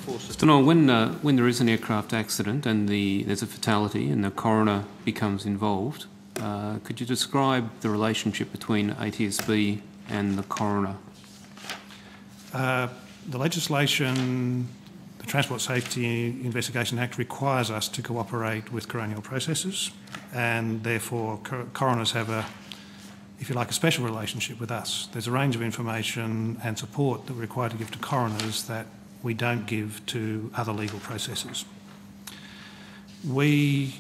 Fawcett. Mr. Noel, when there is an aircraft accident and there's a fatality and the coroner becomes involved, could you describe the relationship between ATSB and the coroner? The legislation, the Transport Safety Investigation Act, requires us to cooperate with coronial processes, and therefore coroners have if you like, a special relationship with us. There's a range of information and support that we're required to give to coroners that we don't give to other legal processes. We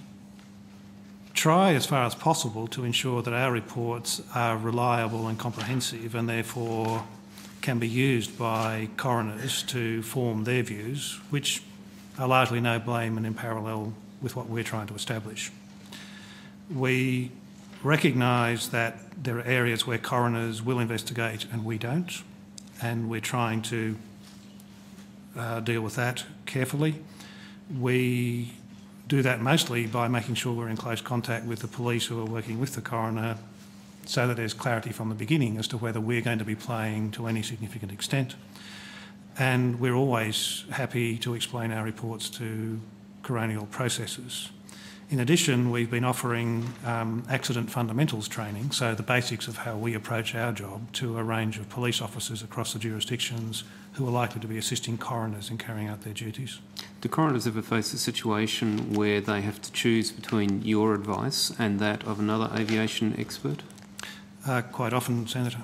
try as far as possible to ensure that our reports are reliable and comprehensive and therefore can be used by coroners to form their views, which are largely no blame and in parallel with what we're trying to establish. We recognise that there are areas where coroners will investigate and we don't, and we're trying to deal with that carefully. We do that mostly by making sure we're in close contact with the police who are working with the coroner, so that there's clarity from the beginning as to whether we're going to be playing to any significant extent. And we're always happy to explain our reports to coronial processes. In addition, we've been offering accident fundamentals training, so the basics of how we approach our job, to a range of police officers across the jurisdictions who are likely to be assisting coroners in carrying out their duties. Do coroners ever face a situation where they have to choose between your advice and that of another aviation expert? Quite often, Senator.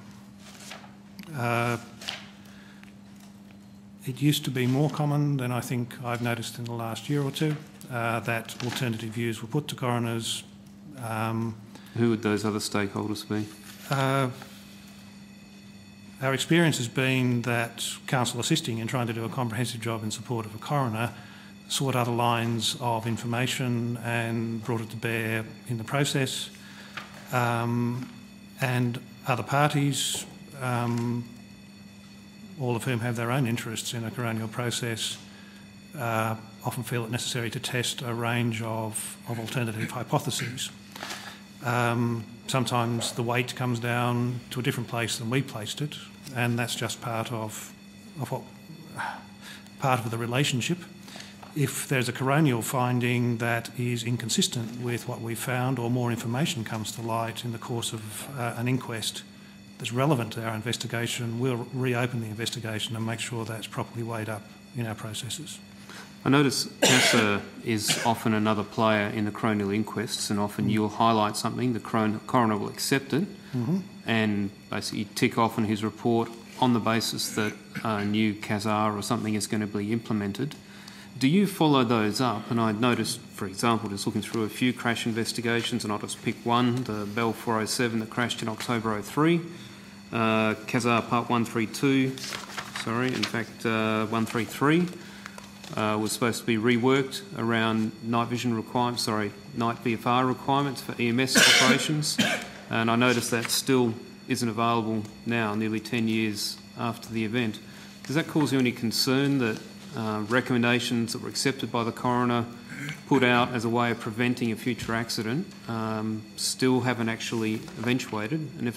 It used to be more common than I think I've noticed in the last year or two, that alternative views were put to coroners. Who would those other stakeholders be? Our experience has been that counsel assisting in trying to do a comprehensive job in support of a coroner sought other lines of information and brought it to bear in the process. And other parties, all of whom have their own interests in a coronial process, often feel it necessary to test a range of alternative hypotheses. Sometimes the weight comes down to a different place than we placed it, and that's just part of the relationship. If there's a coronial finding that is inconsistent with what we found, or more information comes to light in the course of an inquest that's relevant to our investigation, we'll reopen the investigation and make sure that's properly weighed up in our processes. I notice CASA is often another player in the coronial inquests, and often you'll highlight something, the coroner will accept it, and basically tick off in his report on the basis that a new CASA or something is going to be implemented. Do you follow those up? And I noticed, for example, just looking through a few crash investigations, and I'll just pick one, the Bell 407 that crashed in October 03, CASA Part 132, in fact 133, was supposed to be reworked around night VFR requirements for EMS operations, and I noticed that still isn't available now, nearly 10 years after the event. Does that cause you any concern that recommendations that were accepted by the coroner, put out as a way of preventing a future accident, still haven't actually eventuated? And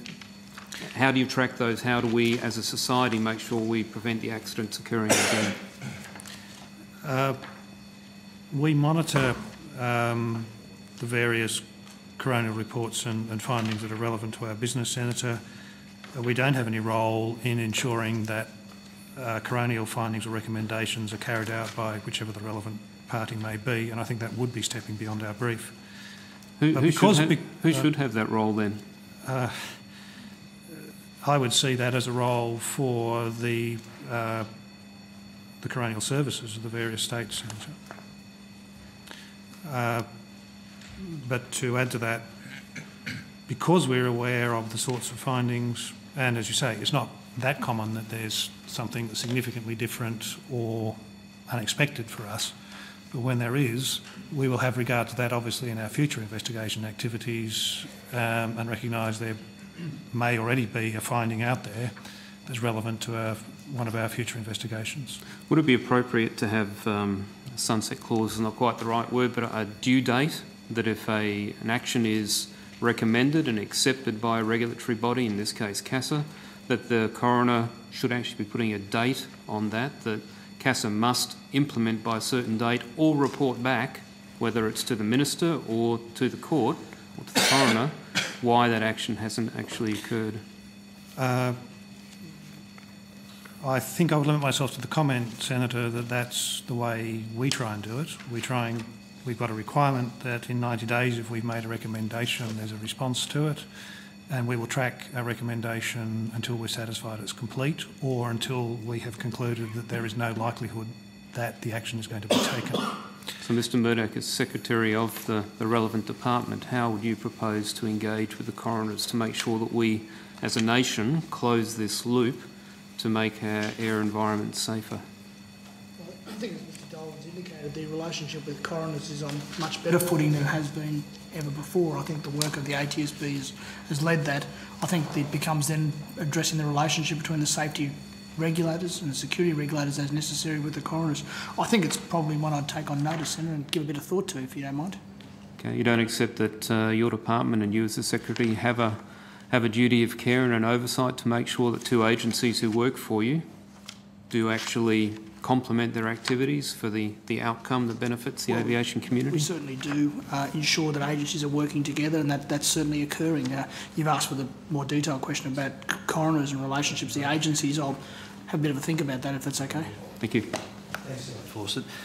how do you track those? How do we as a society make sure we prevent the accidents occurring again? We monitor the various coronial reports and findings that are relevant to our business, Senator. We don't have any role in ensuring that coronial findings or recommendations are carried out by whichever the relevant party may be, and I think that would be stepping beyond our brief. Who should have that role then? I would see that as a role for the coronial services of the various states, Senator. But to add to that, because we're aware of the sorts of findings, and as you say, it's not that common that there's something that's significantly different or unexpected for us, but when there is, we will have regard to that obviously in our future investigation activities, and recognise there may already be a finding out there that's relevant to one of our future investigations. Would it be appropriate to have sunset clause is not quite the right word, but a due date, that if an action is recommended and accepted by a regulatory body, in this case CASA, that the coroner should actually be putting a date on that CASA must implement by a certain date or report back, whether it's to the Minister or to the court or to the coroner, why that action hasn't actually occurred? I think I would limit myself to the comment, Senator, that that's the way we try and do it. We've got a requirement that in 90 days, if we've made a recommendation, there's a response to it, and we will track our recommendation until we're satisfied it's complete or until we have concluded that there is no likelihood that the action is going to be taken. So, Mr Murdoch, as Secretary of the relevant department, how would you propose to engage with the coroners to make sure that we, as a nation, close this loop to make our air environment safer? Well, I think, as Mr Dolan's indicated, the relationship with coroners is on much better footing than it has been ever before. I think the work of the ATSB has led that. I think it becomes then addressing the relationship between the safety regulators and the security regulators as necessary with the coroners. I think it's probably one I'd take on notice, Senator, and give a bit of thought to, if you don't mind. Okay, you don't accept that your department and you as the Secretary have a duty of care and an oversight to make sure that two agencies who work for you do actually complement their activities for the outcome that benefits the aviation community? We certainly do ensure that agencies are working together, and that's certainly occurring. You've asked for the more detailed question about coroners and relationships, the agencies. I'll have a bit of a think about that, if that's okay. Thank you. Thanks, Fawcett.